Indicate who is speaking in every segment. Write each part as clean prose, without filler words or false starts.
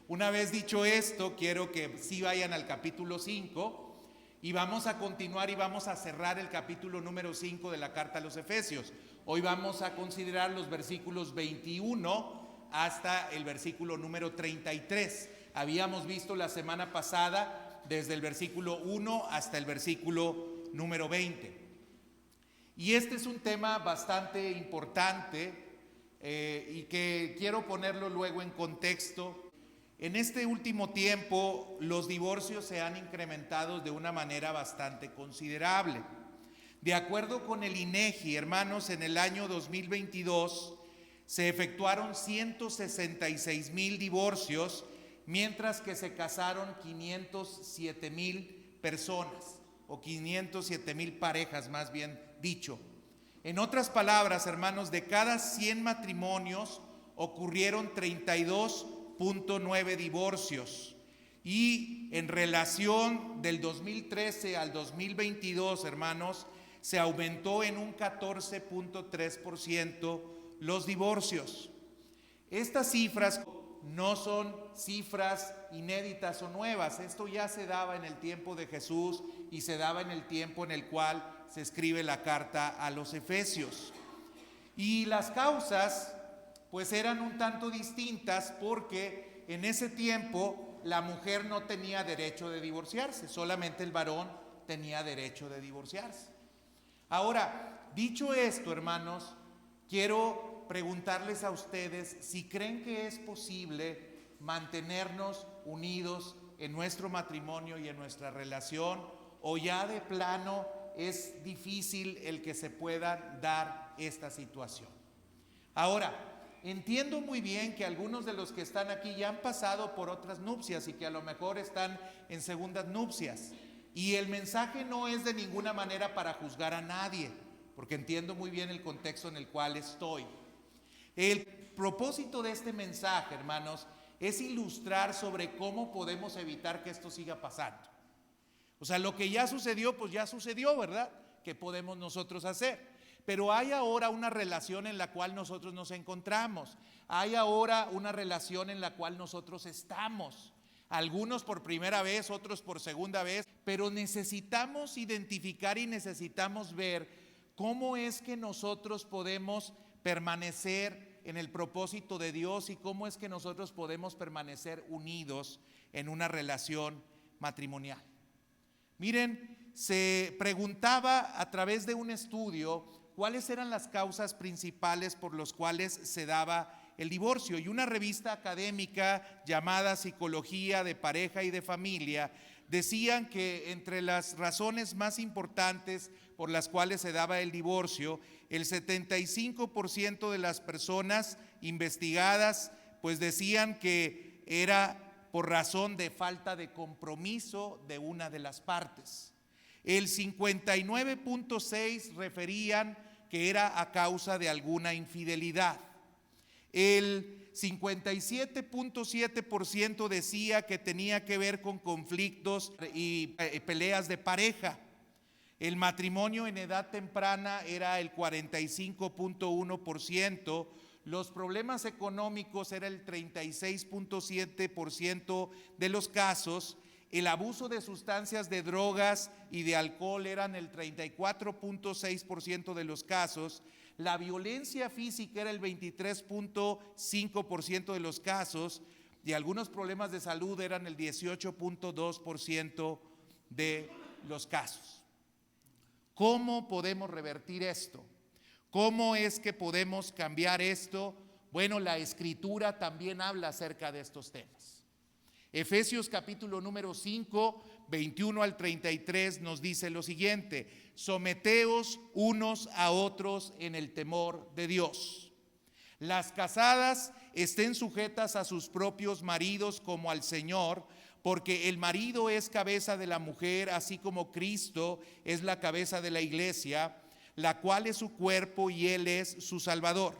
Speaker 1: Una vez dicho esto, quiero que sí vayan al capítulo 5 y vamos a continuar y vamos a cerrar el capítulo número 5 de la carta a los Efesios. Hoy vamos a considerar los versículos 21 hasta el versículo número 33. Habíamos visto la semana pasada desde el versículo 1 hasta el versículo número 20. Y este es un tema bastante importante y que quiero ponerlo luego en contexto. En este último tiempo, los divorcios se han incrementado de una manera bastante considerable. De acuerdo con el INEGI, hermanos, en el año 2022 se efectuaron 166,000 divorcios, mientras que se casaron 507,000 personas, o 507,000 parejas, más bien dicho. En otras palabras, hermanos, de cada 100 matrimonios ocurrieron 32,9 divorcios. Y en relación del 2013 al 2022, hermanos, se aumentó en un 14,3% los divorcios. Estas cifras no son cifras inéditas o nuevas. Esto ya se daba en el tiempo de Jesús y se daba en el tiempo en el cual se escribe la carta a los Efesios. Y las causas pues eran un tanto distintas, porque en ese tiempo la mujer no tenía derecho de divorciarse, solamente el varón tenía derecho de divorciarse. Ahora, dicho esto, hermanos, quiero preguntarles a ustedes si creen que es posible mantenernos unidos en nuestro matrimonio y en nuestra relación, o ya de plano es difícil el que se pueda dar esta situación. Ahora, entiendo muy bien que algunos de los que están aquí ya han pasado por otras nupcias y que a lo mejor están en segundas nupcias. Y el mensaje no es de ninguna manera para juzgar a nadie, porque entiendo muy bien el contexto en el cual estoy. El propósito de este mensaje, hermanos, es ilustrar sobre cómo podemos evitar que esto siga pasando. O sea, lo que ya sucedió, pues ya sucedió, ¿verdad? ¿Qué podemos nosotros hacer? Pero hay ahora una relación en la cual nosotros nos encontramos. Hay ahora una relación en la cual nosotros estamos. Algunos por primera vez, otros por segunda vez. Pero necesitamos identificar y necesitamos ver cómo es que nosotros podemos permanecer en el propósito de Dios y cómo es que nosotros podemos permanecer unidos en una relación matrimonial. Miren, se preguntaba a través de un estudio cuáles eran las causas principales por las cuales se daba el divorcio, y una revista académica llamada Psicología de Pareja y de Familia decían que entre las razones más importantes por las cuales se daba el divorcio, el 75% de las personas investigadas pues decían que era por razón de falta de compromiso de una de las partes. El 59,6% referían que era a causa de alguna infidelidad. El 57,7% decía que tenía que ver con conflictos y peleas de pareja. El matrimonio en edad temprana era el 45,1%. Los problemas económicos era el 36,7% de los casos. El abuso de sustancias, de drogas y de alcohol eran el 34,6% de los casos. La violencia física era el 23,5% de los casos, y algunos problemas de salud eran el 18,2% de los casos. ¿Cómo podemos revertir esto? ¿Cómo es que podemos cambiar esto? Bueno, la Escritura también habla acerca de estos temas. Efesios capítulo número 5, 21 al 33 nos dice lo siguiente: someteos unos a otros en el temor de Dios. Las casadas estén sujetas a sus propios maridos como al Señor, porque el marido es cabeza de la mujer, así como Cristo es la cabeza de la iglesia, la cual es su cuerpo y Él es su Salvador.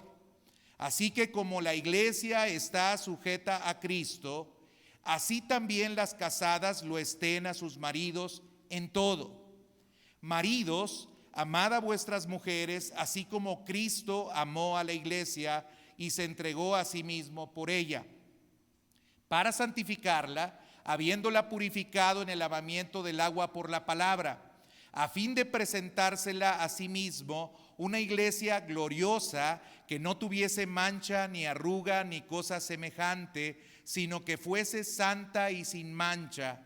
Speaker 1: Así que como la iglesia está sujeta a Cristo, así también las casadas lo estén a sus maridos en todo. Maridos, amad a vuestras mujeres, así como Cristo amó a la iglesia y se entregó a sí mismo por ella, para santificarla, habiéndola purificado en el lavamiento del agua por la palabra, a fin de presentársela a sí mismo una iglesia gloriosa, que no tuviese mancha, ni arruga, ni cosa semejante, sino que fuese santa y sin mancha.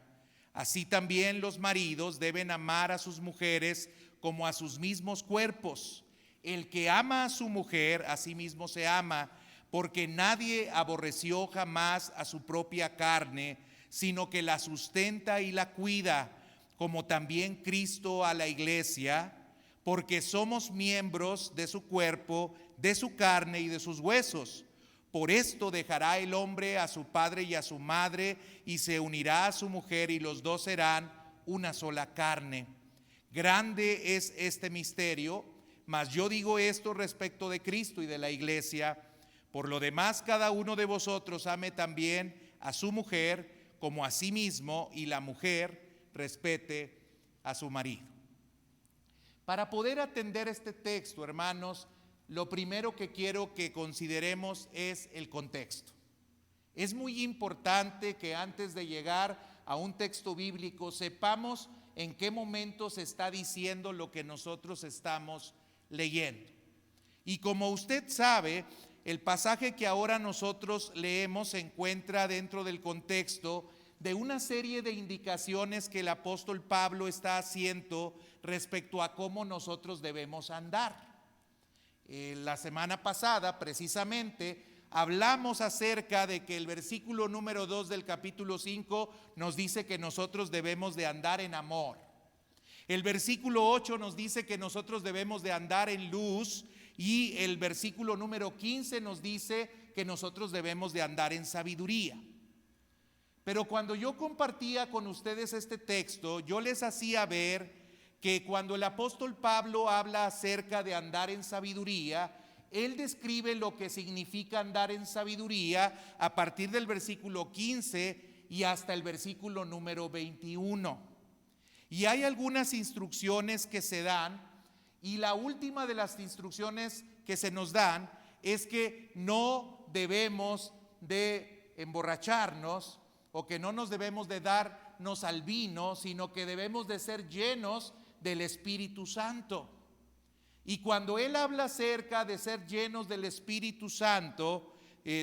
Speaker 1: Así también los maridos deben amar a sus mujeres como a sus mismos cuerpos. El que ama a su mujer, a sí mismo se ama, porque nadie aborreció jamás a su propia carne, sino que la sustenta y la cuida, como también Cristo a la iglesia, porque somos miembros de su cuerpo, de su carne y de sus huesos. Por esto dejará el hombre a su padre y a su madre, y se unirá a su mujer, y los dos serán una sola carne. Grande es este misterio, mas yo digo esto respecto de Cristo y de la iglesia. Por lo demás, cada uno de vosotros ame también a su mujer como a sí mismo, y la mujer respete a su marido. Para poder atender este texto, hermanos, lo primero que quiero que consideremos es el contexto. Es muy importante que antes de llegar a un texto bíblico sepamos en qué momento se está diciendo lo que nosotros estamos leyendo. Y como usted sabe, el pasaje que ahora nosotros leemos se encuentra dentro del contexto de una serie de indicaciones que el apóstol Pablo está haciendo respecto a cómo nosotros debemos andar. La semana pasada, precisamente, hablamos acerca de que el versículo número 2 del capítulo 5 nos dice que nosotros debemos de andar en amor. El versículo 8 nos dice que nosotros debemos de andar en luz, y el versículo número 15 nos dice que nosotros debemos de andar en sabiduría. Pero cuando yo compartía con ustedes este texto, yo les hacía ver que cuando el apóstol Pablo habla acerca de andar en sabiduría, él describe lo que significa andar en sabiduría a partir del versículo 15 y hasta el versículo número 21. Y hay algunas instrucciones que se dan, y la última de las instrucciones que se nos dan es que no debemos de emborracharnos, o que no nos debemos de darnos al vino, sino que debemos de ser llenos del Espíritu Santo. Y cuando él habla acerca de ser llenos del Espíritu Santo,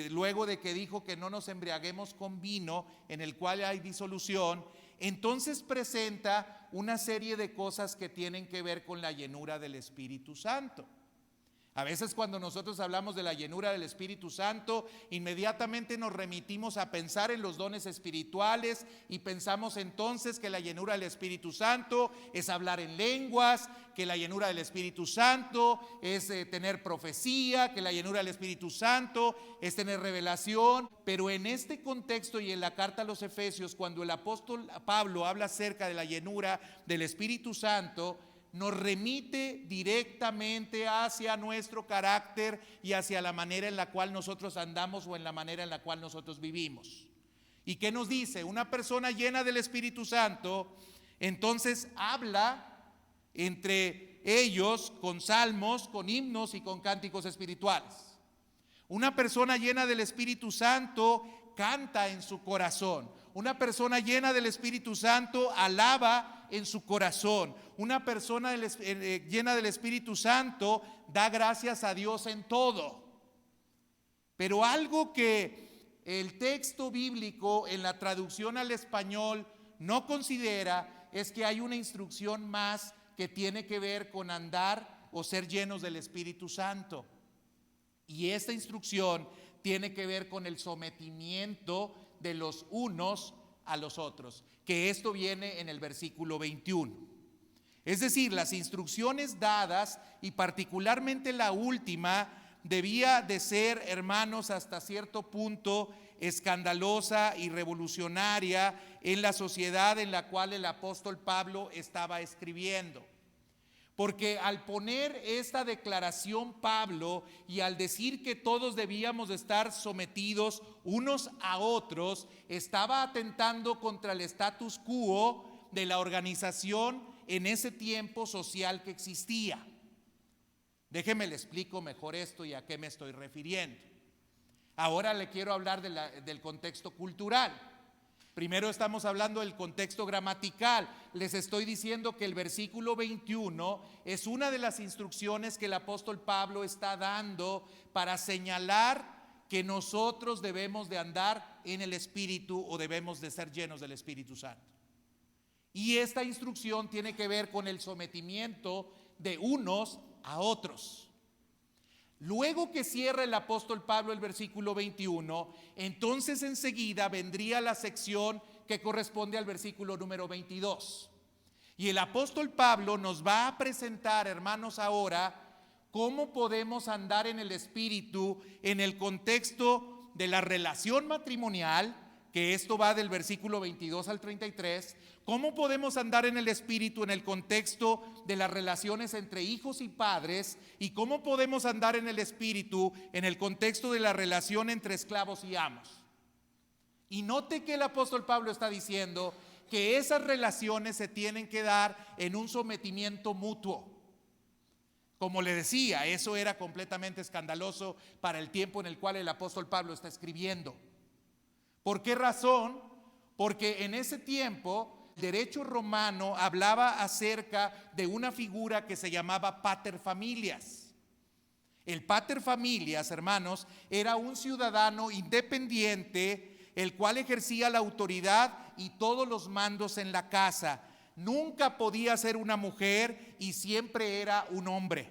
Speaker 1: luego de que dijo que no nos embriaguemos con vino en el cual hay disolución, entonces presenta una serie de cosas que tienen que ver con la llenura del Espíritu Santo. A veces cuando nosotros hablamos de la llenura del Espíritu Santo, inmediatamente nos remitimos a pensar en los dones espirituales, y pensamos entonces que la llenura del Espíritu Santo es hablar en lenguas, que la llenura del Espíritu Santo es tener profecía, que la llenura del Espíritu Santo es tener revelación. Pero en este contexto y en la carta a los Efesios, cuando el apóstol Pablo habla acerca de la llenura del Espíritu Santo, nos remite directamente hacia nuestro carácter y hacia la manera en la cual nosotros andamos, o en la manera en la cual nosotros vivimos. ¿Y qué nos dice? Una persona llena del Espíritu Santo entonces habla entre ellos con salmos, con himnos y con cánticos espirituales. Una persona llena del Espíritu Santo canta en su corazón. Una persona llena del Espíritu Santo alaba en su corazón. Una persona llena del Espíritu Santo da gracias a Dios en todo. Pero algo que el texto bíblico en la traducción al español no considera es que hay una instrucción más que tiene que ver con andar o ser llenos del Espíritu Santo. Y esta instrucción tiene que ver con el sometimiento de los unos a los otros, que esto viene en el versículo 21. Es decir, las instrucciones dadas, y particularmente la última, debía de ser, hermanos, hasta cierto punto escandalosa y revolucionaria en la sociedad en la cual el apóstol Pablo estaba escribiendo. Porque al poner esta declaración Pablo, y al decir que todos debíamos de estar sometidos unos a otros, estaba atentando contra el status quo de la organización en ese tiempo social que existía. Déjeme le explico mejor esto y a qué me estoy refiriendo. Ahora le quiero hablar del contexto cultural. Primero estamos hablando del contexto gramatical. Les estoy diciendo que el versículo 21 es una de las instrucciones que el apóstol Pablo está dando para señalar que nosotros debemos de andar en el Espíritu o debemos de ser llenos del Espíritu Santo. Y esta instrucción tiene que ver con el sometimiento de unos a otros. Luego que cierra el apóstol Pablo el versículo 21, entonces enseguida vendría la sección que corresponde al versículo número 22. Y el apóstol Pablo nos va a presentar, hermanos, ahora cómo podemos andar en el Espíritu en el contexto de la relación matrimonial, que esto va del versículo 22 al 33, cómo podemos andar en el Espíritu en el contexto de las relaciones entre hijos y padres, y cómo podemos andar en el Espíritu en el contexto de la relación entre esclavos y amos. Y note que el apóstol Pablo está diciendo que esas relaciones se tienen que dar en un sometimiento mutuo. Como le decía, eso era completamente escandaloso para el tiempo en el cual el apóstol Pablo está escribiendo. ¿Por qué razón? Porque en ese tiempo el derecho romano hablaba acerca de una figura que se llamaba pater familias. El pater familias, hermanos, era un ciudadano independiente, el cual ejercía la autoridad y todos los mandos en la casa. Nunca podía ser una mujer y siempre era un hombre.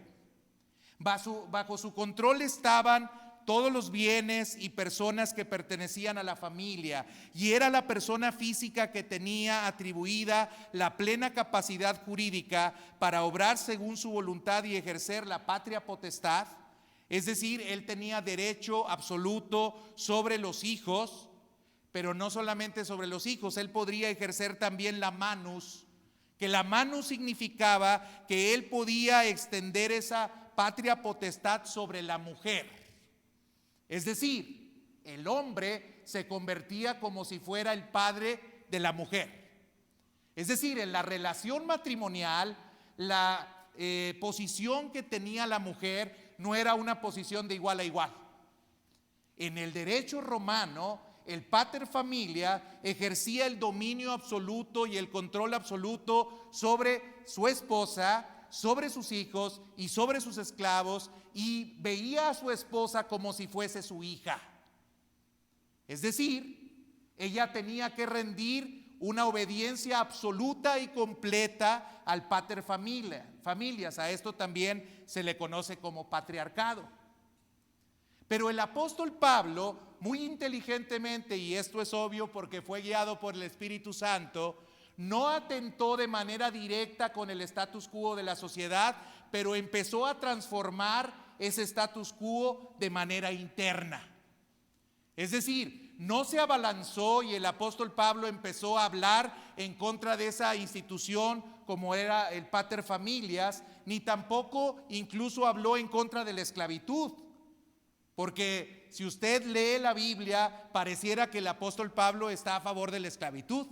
Speaker 1: Bajo su control estaban todos los bienes y personas que pertenecían a la familia, y era la persona física que tenía atribuida la plena capacidad jurídica para obrar según su voluntad y ejercer la patria potestad. Es decir, él tenía derecho absoluto sobre los hijos, pero no solamente sobre los hijos, él podría ejercer también la manus, que la manus significaba que él podía extender esa patria potestad sobre la mujer. Es decir, el hombre se convertía como si fuera el padre de la mujer. Es decir, en la relación matrimonial, la posición que tenía la mujer no era una posición de igual a igual. En el derecho romano, el pater familia ejercía el dominio absoluto y el control absoluto sobre su esposa, sobre sus hijos y sobre sus esclavos, y veía a su esposa como si fuese su hija. Es decir, ella tenía que rendir una obediencia absoluta y completa al pater familias. A esto también se le conoce como patriarcado. Pero el apóstol Pablo, muy inteligentemente, y esto es obvio porque fue guiado por el Espíritu Santo, no atentó de manera directa con el status quo de la sociedad, pero empezó a transformar ese status quo de manera interna. Es decir, no se abalanzó y el apóstol Pablo empezó a hablar en contra de esa institución como era el pater familias, ni tampoco incluso habló en contra de la esclavitud. Porque si usted lee la Biblia, pareciera que el apóstol Pablo está a favor de la esclavitud.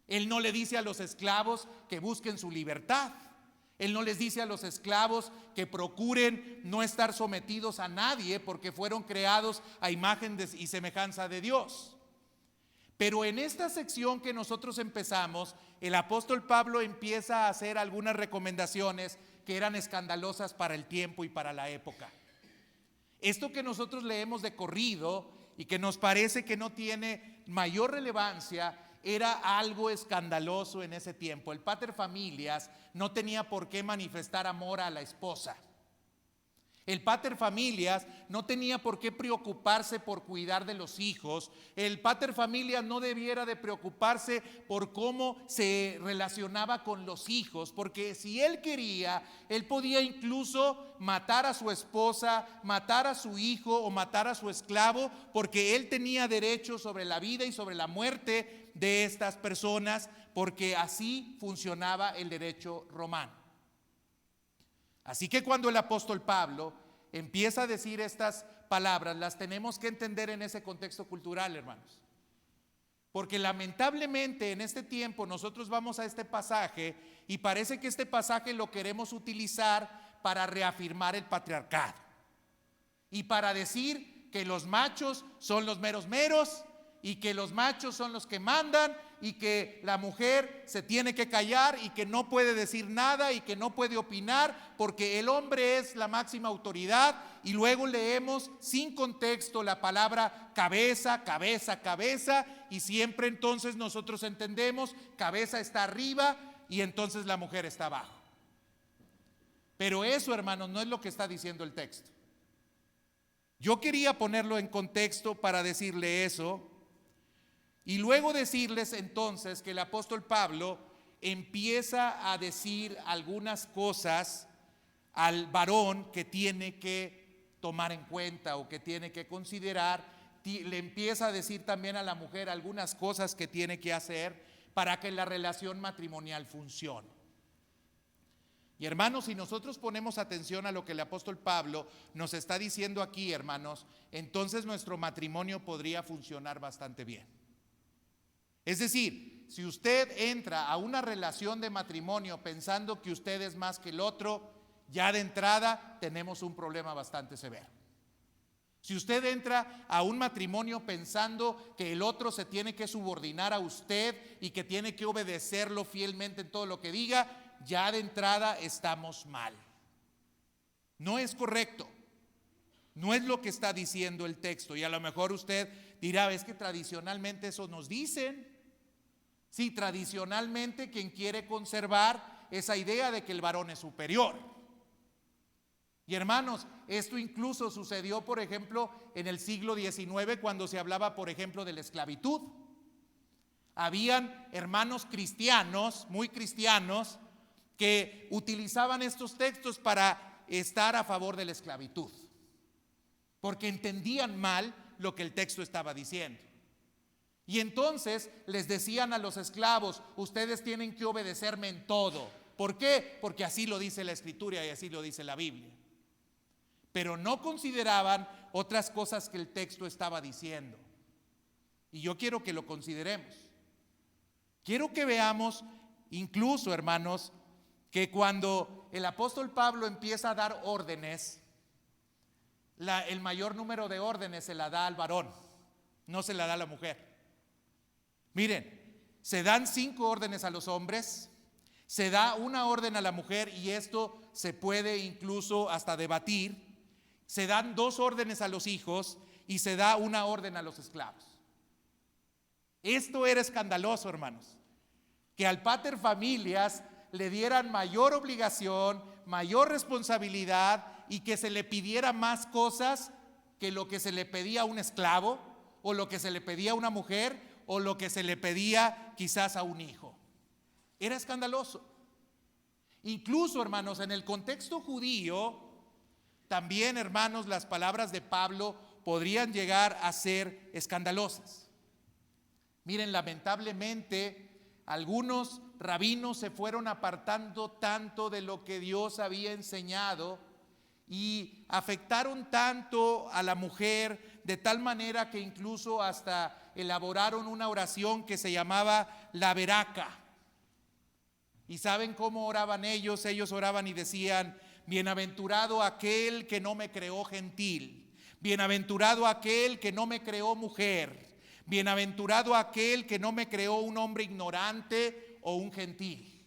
Speaker 1: Él no le dice a los esclavos que busquen su libertad. Él no les dice a los esclavos que procuren no estar sometidos a nadie porque fueron creados a imagen y semejanza de Dios. Pero en esta sección que nosotros empezamos, el apóstol Pablo empieza a hacer algunas recomendaciones que eran escandalosas para el tiempo y para la época. Esto que nosotros leemos de corrido y que nos parece que no tiene mayor relevancia, era algo escandaloso en ese tiempo. El pater familias no tenía por qué manifestar amor a la esposa. El pater familias no tenía por qué preocuparse por cuidar de los hijos. El pater familias no debiera de preocuparse por cómo se relacionaba con los hijos, porque si él quería, él podía incluso matar a su esposa, matar a su hijo o matar a su esclavo, porque él tenía derecho sobre la vida y sobre la muerte de estas personas, porque así funcionaba el derecho romano. Así que cuando el apóstol Pablo empieza a decir estas palabras, las tenemos que entender en ese contexto cultural, hermanos. Porque lamentablemente en este tiempo nosotros vamos a este pasaje y parece que este pasaje lo queremos utilizar para reafirmar el patriarcado y para decir que los machos son los meros meros y que los machos son los que mandan y que la mujer se tiene que callar y que no puede decir nada y que no puede opinar porque el hombre es la máxima autoridad. Y luego leemos sin contexto la palabra cabeza, cabeza, cabeza, y siempre entonces nosotros entendemos cabeza está arriba y entonces la mujer está abajo. Pero eso, hermanos, no es lo que está diciendo el texto. Yo quería ponerlo en contexto para decirle eso y luego decirles entonces que el apóstol Pablo empieza a decir algunas cosas al varón que tiene que tomar en cuenta o que tiene que considerar. Le empieza a decir también a la mujer algunas cosas que tiene que hacer para que la relación matrimonial funcione. Y hermanos, si nosotros ponemos atención a lo que el apóstol Pablo nos está diciendo aquí, hermanos, entonces nuestro matrimonio podría funcionar bastante bien. Es decir, si usted entra a una relación de matrimonio pensando que usted es más que el otro, ya de entrada tenemos un problema bastante severo. Si usted entra a un matrimonio pensando que el otro se tiene que subordinar a usted y que tiene que obedecerlo fielmente en todo lo que diga, ya de entrada estamos mal. No es correcto. No es lo que está diciendo el texto. Y a lo mejor usted dirá, es que tradicionalmente eso nos dicen. Sí, tradicionalmente quien quiere conservar esa idea de que el varón es superior. Y hermanos, esto incluso sucedió, por ejemplo, en el siglo XIX cuando se hablaba, por ejemplo, de la esclavitud. Habían hermanos cristianos, muy cristianos, que utilizaban estos textos para estar a favor de la esclavitud, porque entendían mal lo que el texto estaba diciendo. Y entonces les decían a los esclavos, ustedes tienen que obedecerme en todo. ¿Por qué? Porque así lo dice la Escritura y así lo dice la Biblia. Pero no consideraban otras cosas que el texto estaba diciendo. Y yo quiero que lo consideremos. Quiero que veamos incluso, hermanos, que cuando el apóstol Pablo empieza a dar órdenes, el mayor número de órdenes se la da al varón, no se la da a la mujer. Miren, se dan 5 órdenes a los hombres, se da una orden a la mujer y esto se puede incluso hasta debatir. Se dan 2 órdenes a los hijos y se da una orden a los esclavos. Esto era escandaloso, hermanos, que al pater familias le dieran mayor obligación, mayor responsabilidad y que se le pidiera más cosas que lo que se le pedía a un esclavo o lo que se le pedía a una mujer o lo que se le pedía quizás a un hijo. Era escandaloso. Incluso, hermanos, en el contexto judío, también, hermanos, las palabras de Pablo podrían llegar a ser escandalosas. Miren, lamentablemente, algunos rabinos se fueron apartando tanto de lo que Dios había enseñado y afectaron tanto a la mujer de tal manera que incluso hasta elaboraron una oración que se llamaba la veraca. ¿Y saben cómo oraban ellos? Ellos oraban y decían: bienaventurado aquel que no me creó gentil, bienaventurado aquel que no me creó mujer, bienaventurado aquel que no me creó un hombre ignorante o un gentil.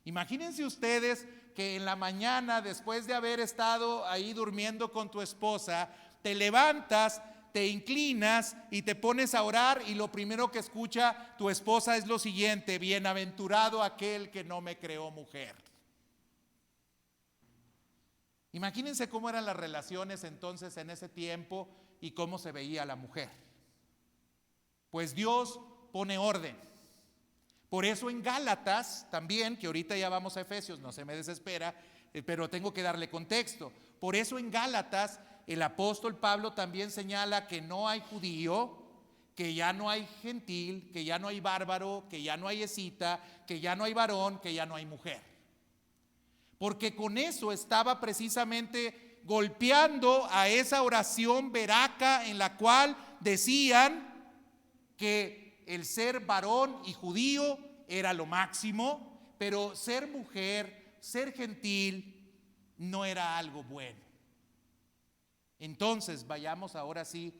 Speaker 1: Imagínense ustedes que en la mañana, después de haber estado ahí durmiendo con tu esposa, te levantas, te inclinas y te pones a orar y lo primero que escucha tu esposa es lo siguiente: bienaventurado aquel que no me creó mujer. Imagínense cómo eran las relaciones entonces en ese tiempo y cómo se veía la mujer. Pues Dios pone orden. Por eso en Gálatas también, que ahorita ya vamos a Efesios, no se me desespera, pero tengo que darle contexto. Por eso en Gálatas el apóstol Pablo también señala que no hay judío, que ya no hay gentil, que ya no hay bárbaro, que ya no hay escita, que ya no hay varón, que ya no hay mujer. Porque con eso estaba precisamente golpeando a esa oración veraca en la cual decían que el ser varón y judío era lo máximo, pero ser mujer, ser gentil, no era algo bueno. Entonces, vayamos ahora sí,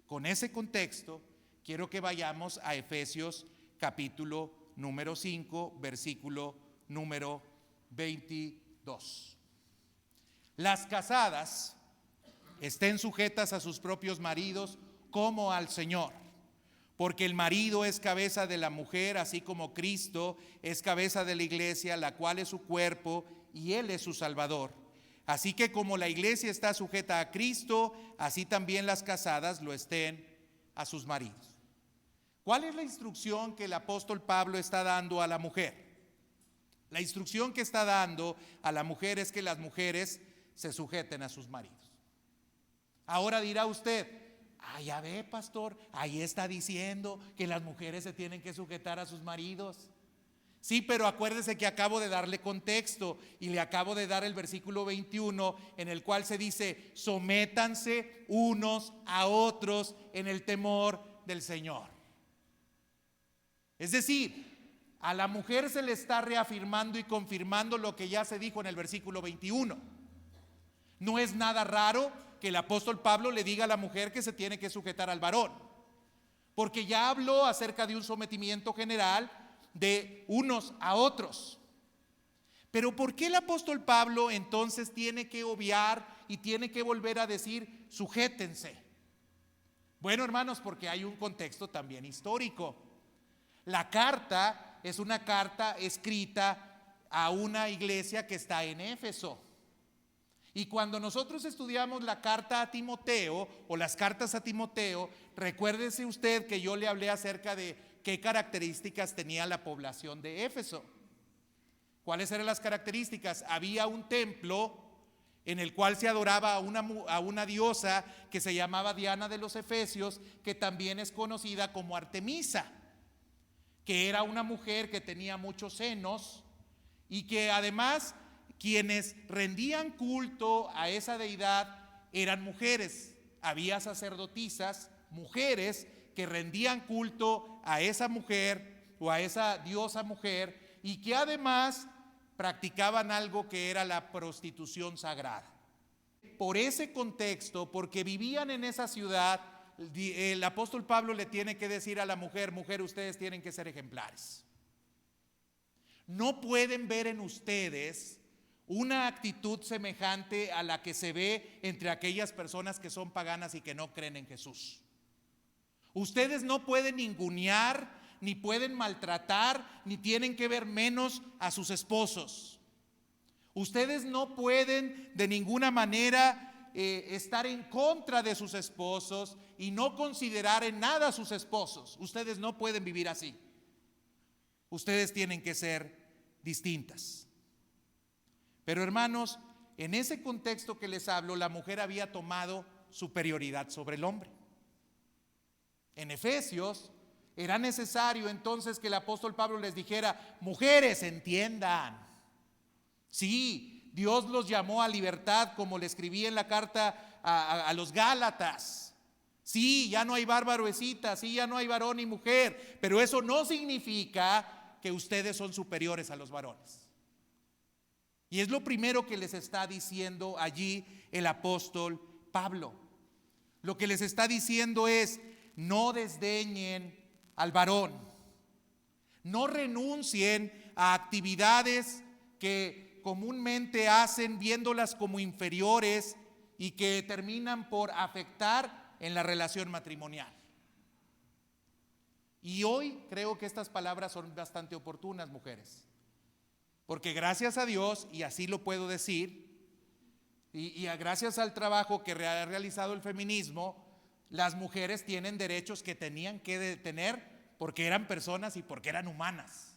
Speaker 1: con ese contexto, quiero que vayamos a Efesios capítulo número 5, versículo número 22. Las casadas estén sujetas a sus propios maridos como al Señor, porque el marido es cabeza de la mujer, así como Cristo es cabeza de la iglesia, la cual es su cuerpo y Él es su Salvador. Así que como la iglesia está sujeta a Cristo, así también las casadas lo estén a sus maridos. ¿Cuál es la instrucción que el apóstol Pablo está dando a la mujer? La instrucción que está dando a la mujer es que las mujeres se sujeten a sus maridos. Ahora dirá usted, ya ve, pastor, ahí está diciendo que las mujeres se tienen que sujetar a sus maridos. Sí, pero acuérdese que acabo de darle contexto y le acabo de dar el versículo 21 en el cual se dice: sométanse unos a otros en el temor del Señor. Es decir, a la mujer se le está reafirmando y confirmando lo que ya se dijo en el versículo 21. No es nada raro que el apóstol Pablo le diga a la mujer que se tiene que sujetar al varón, porque ya habló acerca de un sometimiento general de unos a otros. Pero ¿por qué el apóstol Pablo entonces tiene que obviar y tiene que volver a decir sujétense? Bueno, hermanos, porque hay un contexto también histórico. La carta es una carta escrita a una iglesia que está en Éfeso. Y cuando nosotros estudiamos la carta a Timoteo o las cartas a Timoteo, recuérdese usted que yo le hablé acerca de qué características tenía la población de Éfeso. ¿Cuáles eran las características? Había un templo en el cual se adoraba a una diosa que se llamaba Diana de los Efesios, que también es conocida como Artemisa, que era una mujer que tenía muchos senos y que además quienes rendían culto a esa deidad eran mujeres. Había sacerdotisas, mujeres que rendían culto a esa mujer o a esa diosa mujer y que además practicaban algo que era la prostitución sagrada. Por ese contexto, porque vivían en esa ciudad, el apóstol Pablo le tiene que decir a la mujer: mujer, ustedes tienen que ser ejemplares. No pueden ver en ustedes una actitud semejante a la que se ve entre aquellas personas que son paganas y que no creen en Jesús. Ustedes no pueden ningunear, ni pueden maltratar, ni tienen que ver menos a sus esposos. Ustedes no pueden de ninguna manera estar en contra de sus esposos y no considerar en nada a sus esposos. Ustedes no pueden vivir así. Ustedes tienen que ser distintas. Pero hermanos, en ese contexto que les hablo, la mujer había tomado superioridad sobre el hombre. En Efesios era necesario entonces que el apóstol Pablo les dijera: mujeres, entiendan. Sí, Dios los llamó a libertad, como le escribí en la carta a los Gálatas. Sí, ya no hay bárbaroecita, sí, ya no hay varón y mujer, pero eso no significa que ustedes son superiores a los varones. Y es lo primero que les está diciendo allí el apóstol Pablo. Lo que les está diciendo es: no desdeñen al varón, no renuncien a actividades que comúnmente hacen viéndolas como inferiores y que terminan por afectar en la relación matrimonial. Y hoy creo que estas palabras son bastante oportunas, mujeres, porque gracias a Dios, y así lo puedo decir, y gracias al trabajo que ha realizado el feminismo, las mujeres tienen derechos que tenían que tener porque eran personas y porque eran humanas.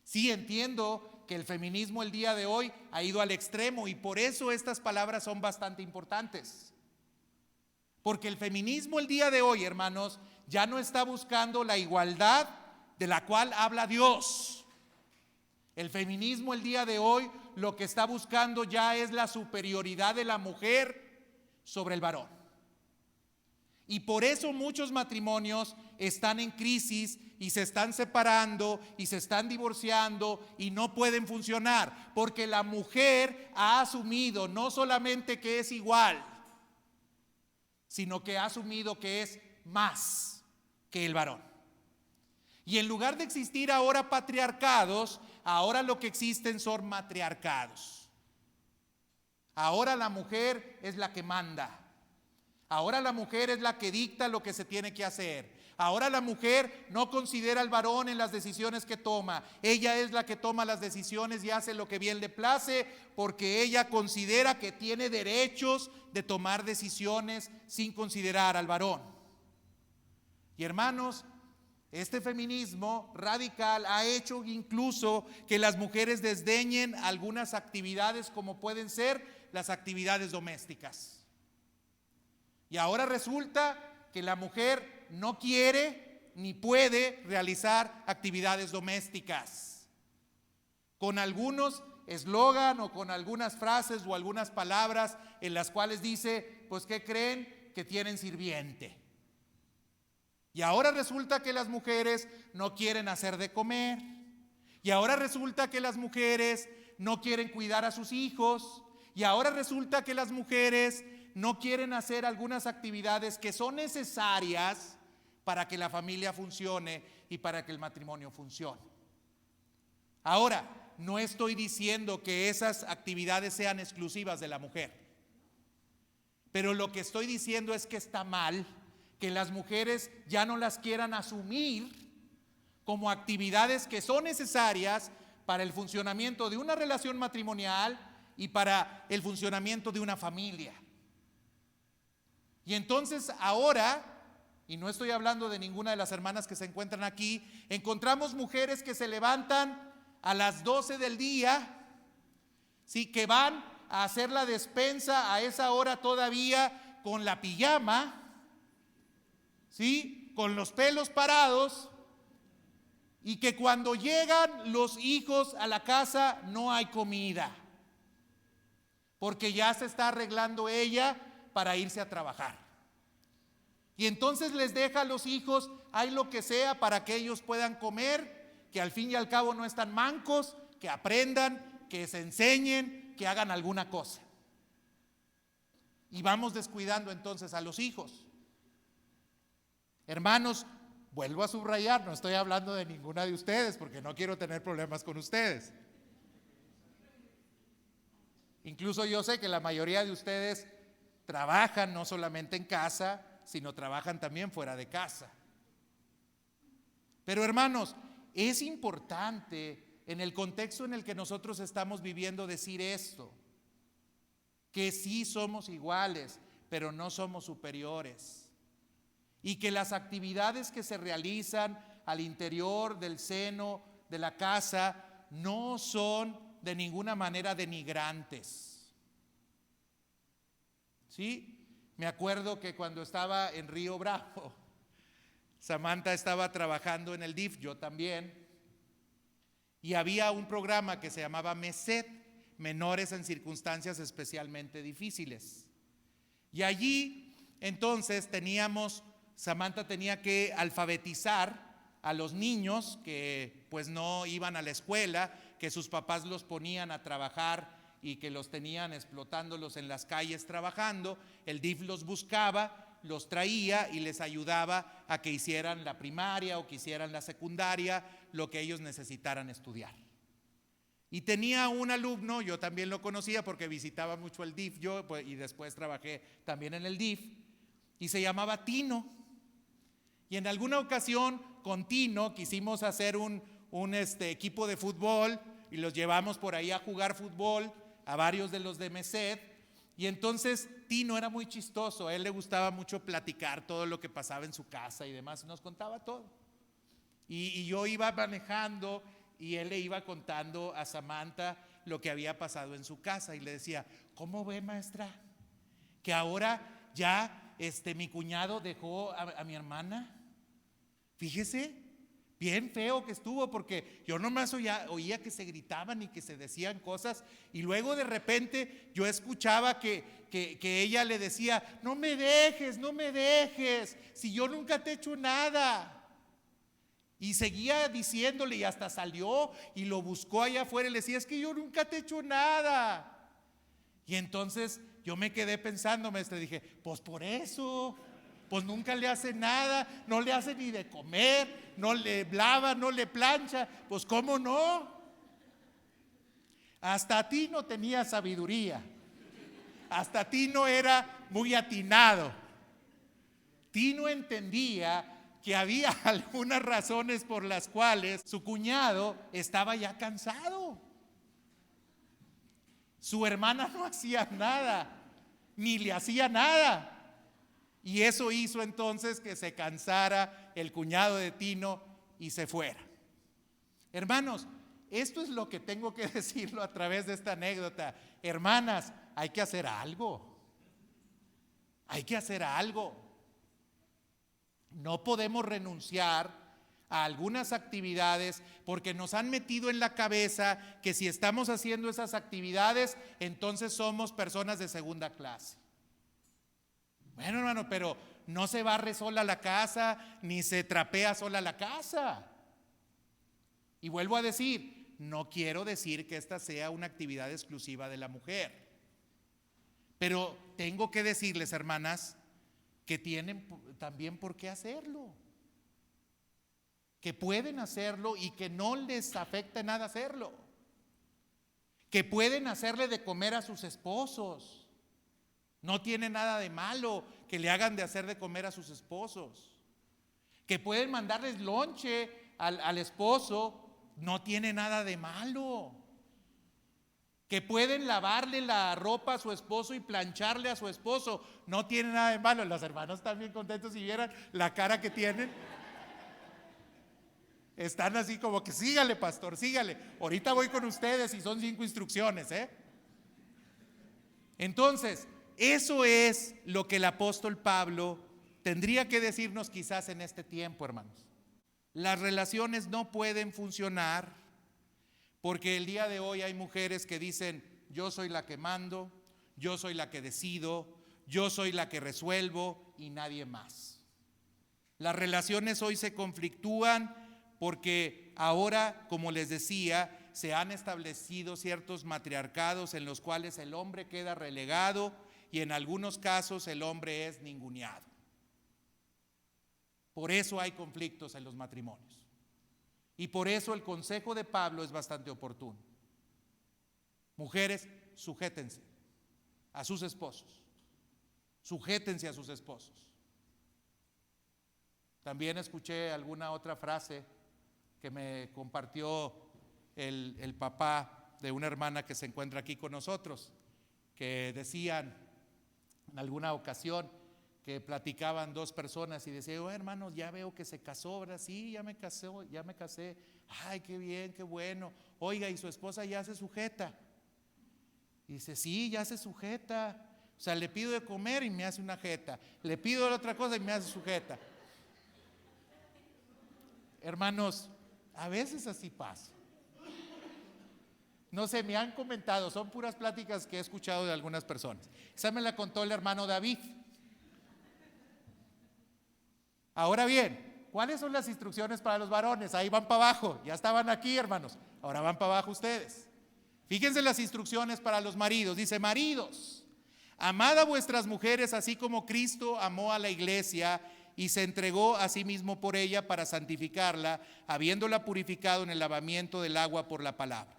Speaker 1: Sí, entiendo que el feminismo el día de hoy ha ido al extremo y por eso estas palabras son bastante importantes. Porque el feminismo el día de hoy, hermanos, ya no está buscando la igualdad de la cual habla Dios. El feminismo el día de hoy lo que está buscando ya es la superioridad de la mujer sobre el varón. Y por eso muchos matrimonios están en crisis y se están separando y se están divorciando y no pueden funcionar, porque la mujer ha asumido no solamente que es igual, sino que ha asumido que es más que el varón. Y en lugar de existir ahora patriarcados, ahora lo que existen son matriarcados. Ahora la mujer es la que manda. Ahora la mujer es la que dicta lo que se tiene que hacer. Ahora la mujer no considera al varón en las decisiones que toma. Ella es la que toma las decisiones y hace lo que bien le place, porque ella considera que tiene derechos de tomar decisiones sin considerar al varón. Y hermanos, este feminismo radical ha hecho incluso que las mujeres desdeñen algunas actividades, como pueden ser las actividades domésticas. Y ahora resulta que la mujer no quiere ni puede realizar actividades domésticas. Con algunos eslogan o con algunas frases o algunas palabras en las cuales dice, pues ¿qué creen? Que tienen sirviente. Y ahora resulta que las mujeres no quieren hacer de comer. Y ahora resulta que las mujeres no quieren cuidar a sus hijos. Y ahora resulta que las mujeres no quieren hacer algunas actividades que son necesarias para que la familia funcione y para que el matrimonio funcione. Ahora, no estoy diciendo que esas actividades sean exclusivas de la mujer, pero lo que estoy diciendo es que está mal que las mujeres ya no las quieran asumir como actividades que son necesarias para el funcionamiento de una relación matrimonial y para el funcionamiento de una familia. Y entonces ahora, y no estoy hablando de ninguna de las hermanas que se encuentran aquí, encontramos mujeres que se levantan a las 12 del día, ¿sí? Que van a hacer la despensa a esa hora todavía con la pijama, ¿sí? Con los pelos parados, y que cuando llegan los hijos a la casa no hay comida, porque ya se está arreglando ella para irse a trabajar. Y entonces les deja a los hijos, hay lo que sea para que ellos puedan comer, que al fin y al cabo no están mancos, que aprendan, que se enseñen, que hagan alguna cosa. Y vamos descuidando entonces a los hijos. Hermanos, vuelvo a subrayar, no estoy hablando de ninguna de ustedes porque no quiero tener problemas con ustedes. Incluso yo sé que la mayoría de ustedes trabajan no solamente en casa, sino trabajan también fuera de casa. Pero hermanos, es importante en el contexto en el que nosotros estamos viviendo decir esto, que sí somos iguales, pero no somos superiores. Y que las actividades que se realizan al interior del seno de la casa no son de ninguna manera denigrantes. ¿Sí? Me acuerdo que cuando estaba en Río Bravo, Samantha estaba trabajando en el DIF, yo también, y había un programa que se llamaba MESED, Menores en Circunstancias Especialmente Difíciles. Y allí, entonces, Samantha tenía que alfabetizar a los niños que pues no iban a la escuela, que sus papás los ponían a trabajar y que los tenían explotándolos en las calles trabajando. El DIF los buscaba, los traía y les ayudaba a que hicieran la primaria o que hicieran la secundaria, lo que ellos necesitaran estudiar. Y tenía un alumno, yo también lo conocía porque visitaba mucho el DIF yo, pues, y después trabajé también en el DIF, y se llamaba Tino. Y en alguna ocasión con Tino quisimos hacer un equipo de fútbol y los llevamos por ahí a jugar fútbol a varios de los de MESED. Y entonces Tino era muy chistoso, a él le gustaba mucho platicar todo lo que pasaba en su casa y demás, nos contaba todo. Y yo iba manejando y él le iba contando a Samantha lo que había pasado en su casa y le decía, ¿cómo ve, maestra? Que ahora ya mi cuñado dejó a mi hermana. Fíjese, bien feo que estuvo, porque yo nomás oía que se gritaban y que se decían cosas, y luego de repente yo escuchaba que ella le decía, no me dejes, si yo nunca te he hecho nada. Y seguía diciéndole y hasta salió y lo buscó allá afuera y le decía, es que yo nunca te he hecho nada. Y entonces yo me quedé pensando, maestra, dije, pues por eso, pues nunca le hace nada, no le hace ni de comer, no le lava, no le plancha, pues cómo no. Hasta Tino tenía sabiduría, hasta Tino era muy atinado. Tino entendía que había algunas razones por las cuales su cuñado estaba ya cansado. Su hermana no hacía nada, ni le hacía nada. Y eso hizo entonces que se cansara el cuñado de Tino y se fuera. Hermanos, esto es lo que tengo que decirlo a través de esta anécdota. Hermanas, hay que hacer algo. Hay que hacer algo. No podemos renunciar a algunas actividades porque nos han metido en la cabeza que si estamos haciendo esas actividades, entonces somos personas de segunda clase. Bueno, hermano, pero no se barre sola la casa, ni se trapea sola la casa. Y vuelvo a decir, no quiero decir que esta sea una actividad exclusiva de la mujer. Pero tengo que decirles, hermanas, que tienen también por qué hacerlo. Que pueden hacerlo y que no les afecta nada hacerlo. Que pueden hacerle de comer a sus esposos. No tiene nada de malo que le hagan de hacer de comer a sus esposos. Que pueden mandarles lonche al esposo. No tiene nada de malo. Que pueden lavarle la ropa a su esposo y plancharle a su esposo. No tiene nada de malo. Los hermanos están bien contentos si vieran la cara que tienen. Están así como que sígale, pastor, sígale. Ahorita voy con ustedes y son 5 instrucciones, Entonces, eso es lo que el apóstol Pablo tendría que decirnos quizás en este tiempo, hermanos. Las relaciones no pueden funcionar porque el día de hoy hay mujeres que dicen, yo soy la que mando, yo soy la que decido, yo soy la que resuelvo y nadie más. Las relaciones hoy se conflictúan porque ahora, como les decía, se han establecido ciertos matriarcados en los cuales el hombre queda relegado y en algunos casos el hombre es ninguneado. Por eso hay conflictos en los matrimonios. Y por eso el consejo de Pablo es bastante oportuno. Mujeres, sujétense a sus esposos. Sujétense a sus esposos. También escuché alguna otra frase que me compartió el papá de una hermana que se encuentra aquí con nosotros, que decían en alguna ocasión que platicaban 2 personas y decían, oh, hermano, ya veo que se casó, ¿verdad? Sí, ya me casé. Ay, qué bien, qué bueno. Oiga, ¿y su esposa ya se sujeta? Y dice, sí, ya se sujeta. O sea, le pido de comer y me hace una jeta. Le pido otra cosa y me hace sujeta. Hermanos, a veces así pasa. No sé, me han comentado, son puras pláticas que he escuchado de algunas personas. Esa me la contó el hermano David. Ahora bien, ¿cuáles son las instrucciones para los varones? Ahí van para abajo, ya estaban aquí, hermanos, ahora van para abajo ustedes. Fíjense las instrucciones para los maridos. Dice, maridos, amad a vuestras mujeres así como Cristo amó a la iglesia y se entregó a sí mismo por ella para santificarla, habiéndola purificado en el lavamiento del agua por la palabra.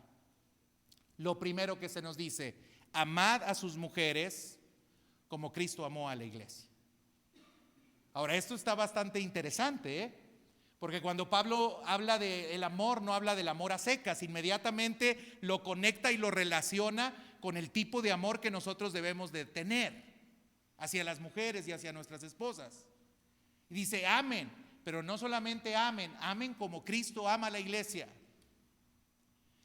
Speaker 1: Lo primero que se nos dice, amad a sus mujeres como Cristo amó a la iglesia. Ahora, esto está bastante interesante, porque cuando Pablo habla del amor, no habla del amor a secas, inmediatamente lo conecta y lo relaciona con el tipo de amor que nosotros debemos de tener hacia las mujeres y hacia nuestras esposas. Y dice, amen, pero no solamente amen, amen como Cristo ama a la iglesia.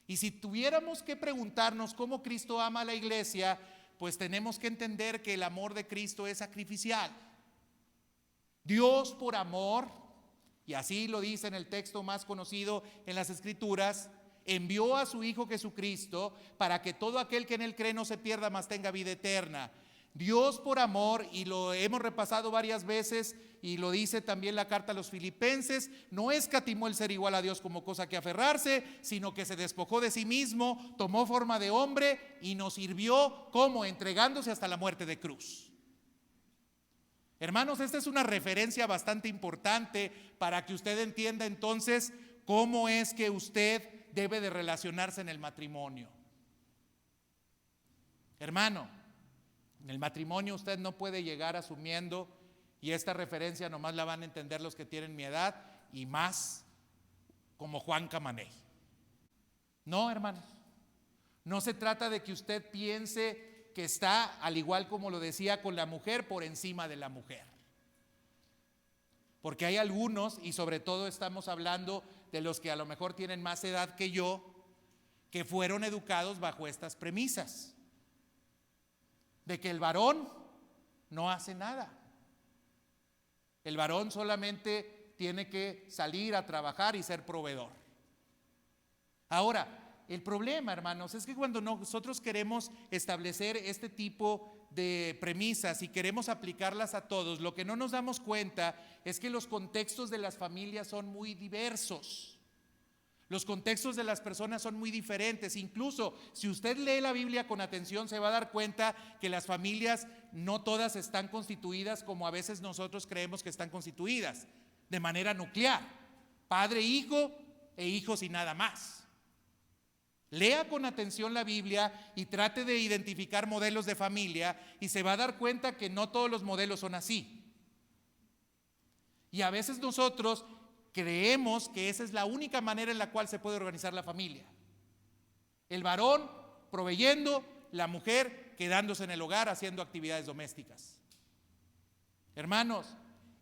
Speaker 1: Y si tuviéramos que preguntarnos cómo Cristo ama a la iglesia, pues tenemos que entender que el amor de Cristo es sacrificial. Dios por amor, y así lo dice en el texto más conocido en las Escrituras, envió a su Hijo Jesucristo para que todo aquel que en él cree no se pierda, mas tenga vida eterna. Dios por amor, y lo hemos repasado varias veces, y lo dice también la carta a los Filipenses, no escatimó el ser igual a Dios como cosa que aferrarse, sino que se despojó de sí mismo, tomó forma de hombre y nos sirvió, ¿cómo? Entregándose hasta la muerte de cruz. Hermanos, esta es una referencia bastante importante para que usted entienda entonces cómo es que usted debe de relacionarse en el matrimonio. Hermano, en el matrimonio usted no puede llegar asumiendo, y esta referencia nomás la van a entender los que tienen mi edad y más, como Juan Camaney. No, hermanos, no se trata de que usted piense que está, al igual como lo decía con la mujer, por encima de la mujer. Porque hay algunos, y sobre todo estamos hablando de los que a lo mejor tienen más edad que yo, que fueron educados bajo estas premisas, de que el varón no hace nada. El varón solamente tiene que salir a trabajar y ser proveedor. Ahora, el problema, hermanos, es que cuando nosotros queremos establecer este tipo de premisas y queremos aplicarlas a todos, lo que no nos damos cuenta es que los contextos de las familias son muy diversos. Los contextos de las personas son muy diferentes. Incluso si usted lee la Biblia con atención, se va a dar cuenta que las familias no todas están constituidas como a veces nosotros creemos que están constituidas, de manera nuclear, padre, hijo e hijos y nada más. Lea con atención la Biblia y trate de identificar modelos de familia y se va a dar cuenta que no todos los modelos son así. Y a veces nosotros creemos que esa es la única manera en la cual se puede organizar la familia. El varón proveyendo, la mujer quedándose en el hogar haciendo actividades domésticas. Hermanos,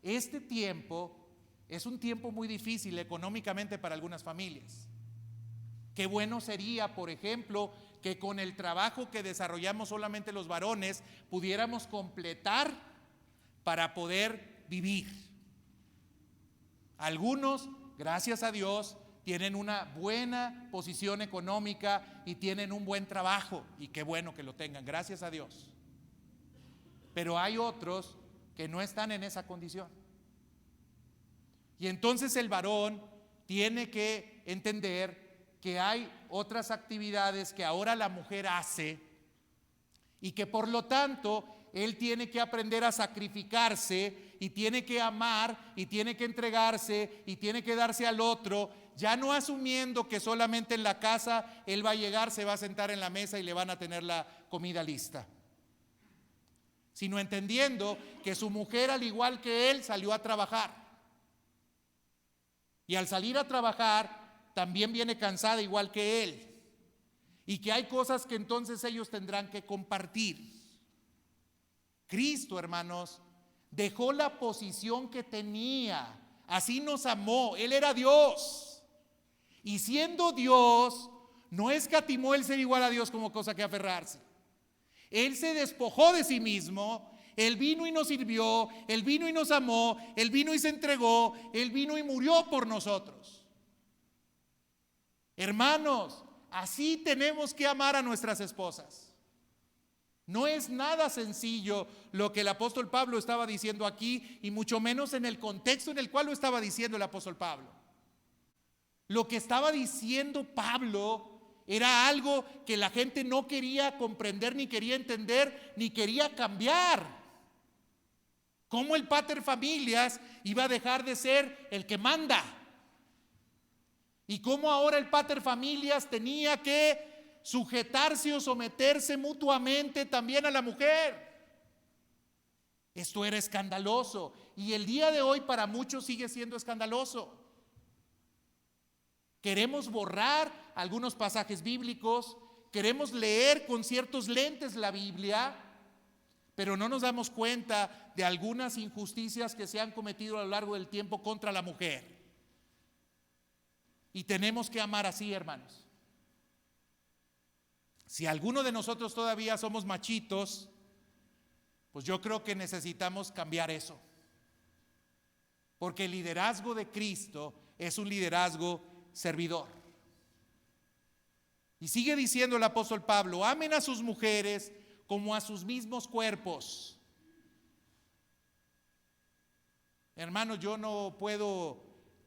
Speaker 1: este tiempo es un tiempo muy difícil económicamente para algunas familias. Qué bueno sería, por ejemplo, que con el trabajo que desarrollamos solamente los varones pudiéramos completar para poder vivir. Algunos, gracias a Dios, tienen una buena posición económica y tienen un buen trabajo, y qué bueno que lo tengan, gracias a Dios. Pero hay otros que no están en esa condición. Y entonces el varón tiene que entender que hay otras actividades que ahora la mujer hace y que por lo tanto él tiene que aprender a sacrificarse y tiene que amar y tiene que entregarse y tiene que darse al otro, ya no asumiendo que solamente en la casa él va a llegar, se va a sentar en la mesa y le van a tener la comida lista, sino entendiendo que su mujer, al igual que él, salió a trabajar, y al salir a trabajar también viene cansada igual que él, y que hay cosas que entonces ellos tendrán que compartir. Cristo, hermanos, dejó la posición que tenía, así nos amó, Él era Dios, y siendo Dios, no escatimó el ser igual a Dios como cosa que aferrarse. Él se despojó de sí mismo, Él vino y nos sirvió, Él vino y nos amó, Él vino y se entregó, Él vino y murió por nosotros. Hermanos, así tenemos que amar a nuestras esposas. No es nada sencillo lo que el apóstol Pablo estaba diciendo aquí, y mucho menos en el contexto en el cual lo estaba diciendo el apóstol Pablo. Lo que estaba diciendo Pablo era algo que la gente no quería comprender, ni quería entender, ni quería cambiar. ¿Cómo el pater familias iba a dejar de ser el que manda? ¿Y cómo ahora el pater familias tenía que sujetarse o someterse mutuamente también a la mujer? Esto era escandaloso, y el día de hoy para muchos sigue siendo escandaloso. Queremos borrar algunos pasajes bíblicos, queremos leer con ciertos lentes la Biblia, pero no nos damos cuenta de algunas injusticias que se han cometido a lo largo del tiempo contra la mujer. Y tenemos que amar así, hermanos. Si alguno de nosotros todavía somos machitos, pues yo creo que necesitamos cambiar eso. Porque el liderazgo de Cristo es un liderazgo servidor. Y sigue diciendo el apóstol Pablo: amen a sus mujeres como a sus mismos cuerpos. Hermanos, yo no puedo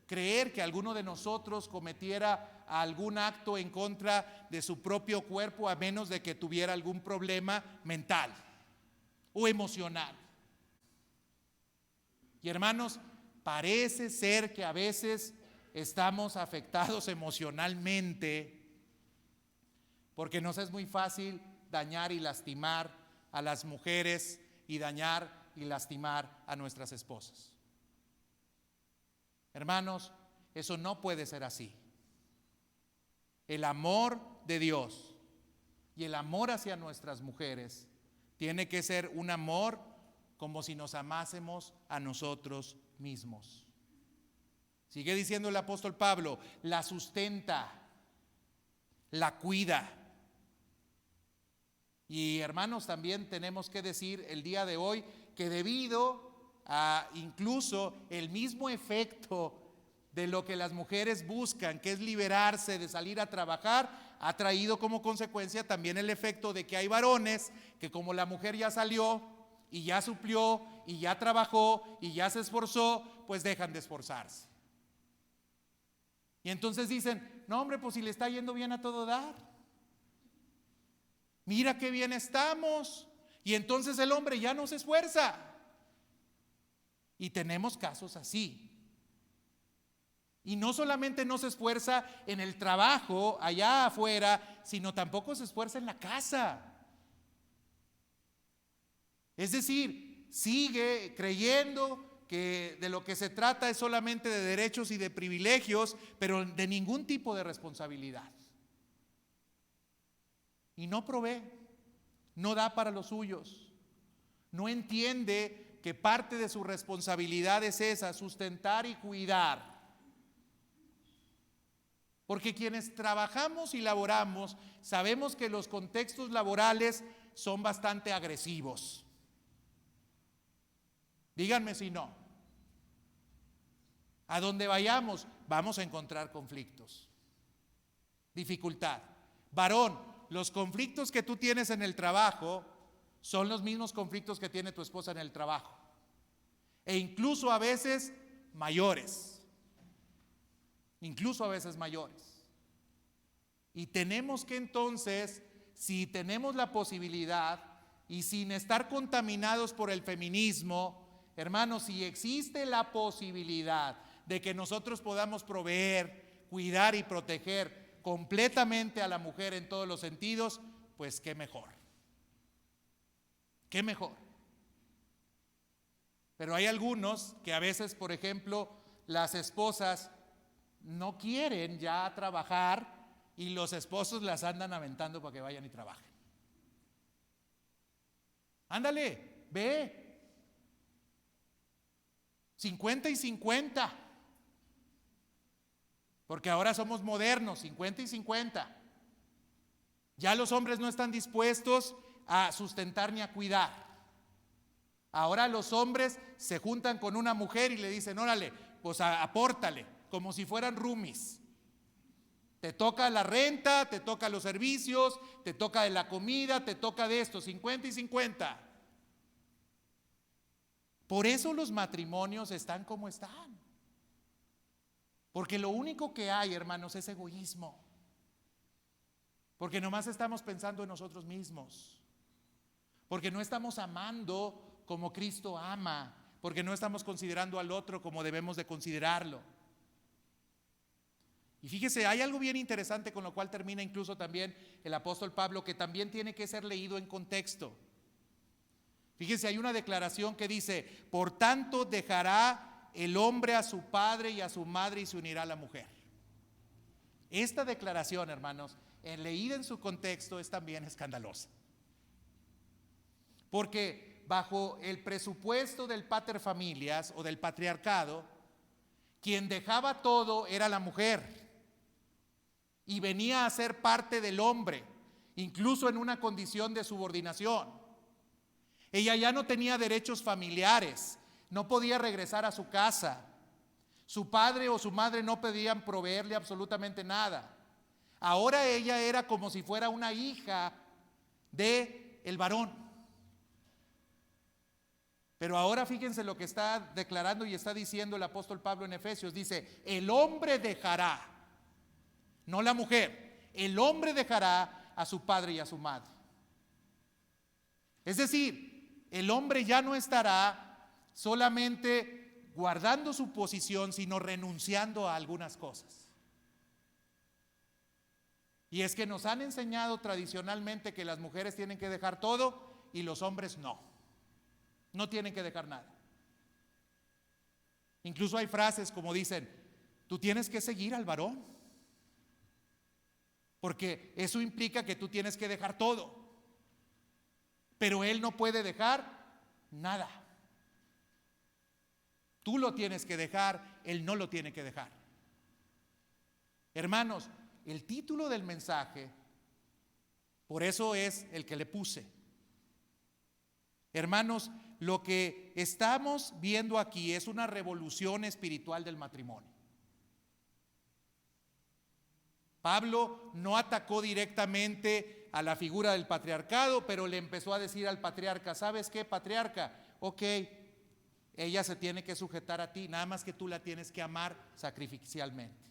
Speaker 1: creer que alguno de nosotros cometiera algún acto en contra de su propio cuerpo a menos de que tuviera algún problema mental o emocional. Y hermanos, parece ser que a veces estamos afectados emocionalmente porque nos es muy fácil dañar y lastimar a las mujeres y dañar y lastimar a nuestras esposas. Hermanos, eso no puede ser así. El amor de Dios y el amor hacia nuestras mujeres tiene que ser un amor como si nos amásemos a nosotros mismos. Sigue diciendo el apóstol Pablo, la sustenta, la cuida. Y hermanos, también tenemos que decir el día de hoy que debido a incluso el mismo efecto de lo que las mujeres buscan, que es liberarse de salir a trabajar, ha traído como consecuencia también el efecto de que hay varones que como la mujer ya salió y ya suplió y ya trabajó y ya se esforzó, pues dejan de esforzarse. Y entonces dicen, no hombre, pues si le está yendo bien a todo dar. Mira qué bien estamos. Y entonces el hombre ya no se esfuerza. Y tenemos casos así. Y no solamente no se esfuerza en el trabajo allá afuera, sino tampoco se esfuerza en la casa. Es decir, sigue creyendo que de lo que se trata es solamente de derechos y de privilegios, pero de ningún tipo de responsabilidad. Y no provee, no da para los suyos, no entiende que parte de su responsabilidad es esa, sustentar y cuidar. Porque quienes trabajamos y laboramos sabemos que los contextos laborales son bastante agresivos. Díganme si no. A donde vayamos vamos a encontrar conflictos, dificultad. Varón, los conflictos que tú tienes en el trabajo son los mismos conflictos que tiene tu esposa en el trabajo. E incluso a veces mayores. Incluso a veces mayores. Y tenemos que entonces, si tenemos la posibilidad y sin estar contaminados por el feminismo, hermanos, si existe la posibilidad de que nosotros podamos proveer, cuidar y proteger completamente a la mujer en todos los sentidos, pues qué mejor. Qué mejor. Pero hay algunos que a veces, por ejemplo, las esposas no quieren ya trabajar y los esposos las andan aventando para que vayan y trabajen. Ándale, ve. 50 y 50. Porque ahora somos modernos, 50 y 50. Ya los hombres no están dispuestos a sustentar ni a cuidar. Ahora los hombres se juntan con una mujer y le dicen, órale, pues apórtale, como si fueran roomies. Te toca la renta, te toca los servicios, te toca de la comida, te toca de esto, 50 y 50. Por eso los matrimonios están como están. Porque lo único que hay, hermanos, es egoísmo. Porque nomás estamos pensando en nosotros mismos. Porque no estamos amando como Cristo ama. Porque no estamos considerando al otro como debemos de considerarlo. Y fíjese, hay algo bien interesante con lo cual termina incluso también el apóstol Pablo, que también tiene que ser leído en contexto. Fíjese, hay una declaración que dice, por tanto dejará el hombre a su padre y a su madre y se unirá a la mujer. Esta declaración, hermanos, leída en su contexto es también escandalosa. Porque bajo el presupuesto del paterfamilias o del patriarcado, quien dejaba todo era la mujer y venía a ser parte del hombre, incluso en una condición de subordinación. Ella ya no tenía derechos familiares, no podía regresar a su casa. Su padre o su madre no podían proveerle absolutamente nada. Ahora ella era como si fuera una hija de el varón. Pero ahora fíjense lo que está declarando y está diciendo el apóstol Pablo en Efesios. Dice, el hombre dejará, no la mujer, el hombre dejará a su padre y a su madre. Es decir, el hombre ya no estará solamente guardando su posición, sino renunciando a algunas cosas. Y es que nos han enseñado tradicionalmente que las mujeres tienen que dejar todo y los hombres no tienen que dejar nada. Incluso hay frases como dicen, tú tienes que seguir al varón, porque eso implica que tú tienes que dejar todo, pero él no puede dejar nada. Tú lo tienes que dejar, él no lo tiene que dejar. Hermanos, el título del mensaje, por eso es el que le puse. Hermanos, lo que estamos viendo aquí es una revolución espiritual del matrimonio. Pablo no atacó directamente a la figura del patriarcado, pero le empezó a decir al patriarca, ¿sabes qué, patriarca? Ok, ella se tiene que sujetar a ti, nada más que tú la tienes que amar sacrificialmente.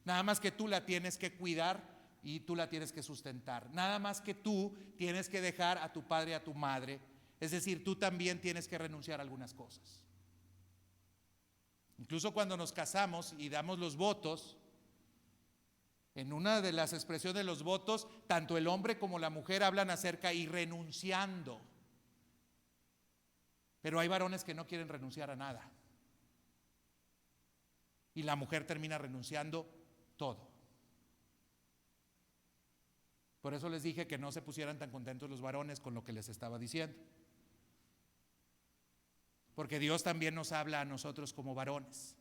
Speaker 1: Nada más que tú la tienes que cuidar y tú la tienes que sustentar. Nada más que tú tienes que dejar a tu padre y a tu madre. Es decir, tú también tienes que renunciar a algunas cosas. Incluso cuando nos casamos y damos los votos, en una de las expresiones de los votos, tanto el hombre como la mujer hablan acerca y renunciando. Pero hay varones que no quieren renunciar a nada. Y la mujer termina renunciando todo. Por eso les dije que no se pusieran tan contentos los varones con lo que les estaba diciendo. Porque Dios también nos habla a nosotros como varones.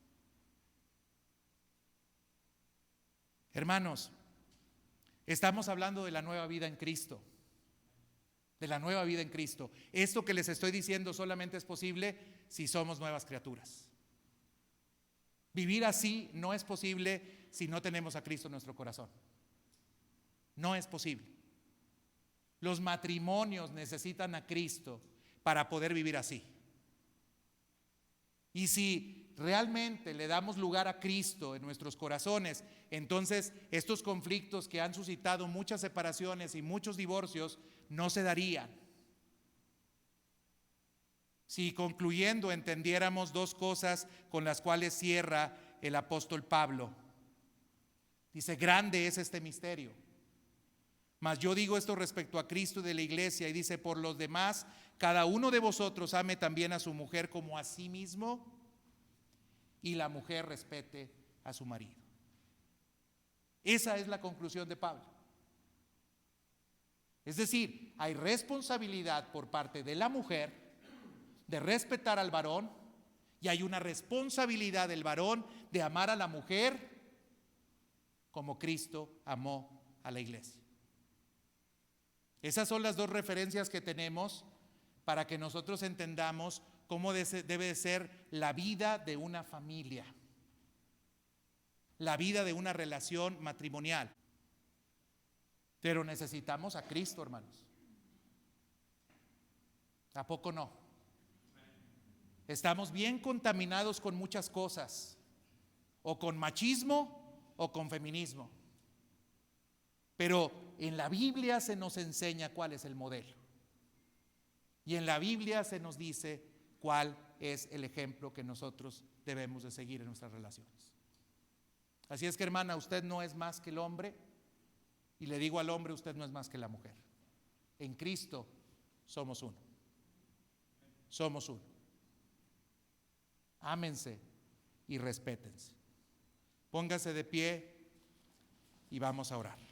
Speaker 1: Hermanos, estamos hablando de la nueva vida en Cristo. De la nueva vida en Cristo. Esto que les estoy diciendo solamente es posible si somos nuevas criaturas. Vivir así no es posible si no tenemos a Cristo en nuestro corazón. No es posible. Los matrimonios necesitan a Cristo para poder vivir así. Y si realmente le damos lugar a Cristo en nuestros corazones, entonces estos conflictos que han suscitado muchas separaciones y muchos divorcios no se darían. Si concluyendo entendiéramos dos cosas con las cuales cierra el apóstol Pablo. Dice, grande es este misterio. Mas yo digo esto respecto a Cristo y de la iglesia, y dice, por los demás, cada uno de vosotros ame también a su mujer como a sí mismo, y la mujer respete a su marido. Esa es la conclusión de Pablo. Es decir, hay responsabilidad por parte de la mujer de respetar al varón, y hay una responsabilidad del varón de amar a la mujer como Cristo amó a la iglesia. Esas son las dos referencias que tenemos para que nosotros entendamos cómo debe de ser la vida de una familia, la vida de una relación matrimonial. Pero necesitamos a Cristo, hermanos. ¿A poco no? Estamos bien contaminados con muchas cosas, o con machismo o con feminismo. Pero en la Biblia se nos enseña cuál es el modelo. Y en la Biblia se nos dice cuál es el ejemplo que nosotros debemos de seguir en nuestras relaciones. Así es que, hermana, usted no es más que el hombre, y le digo al hombre, usted no es más que la mujer. En Cristo somos uno. Somos uno. Ámense y respétense. Póngase de pie y vamos a orar.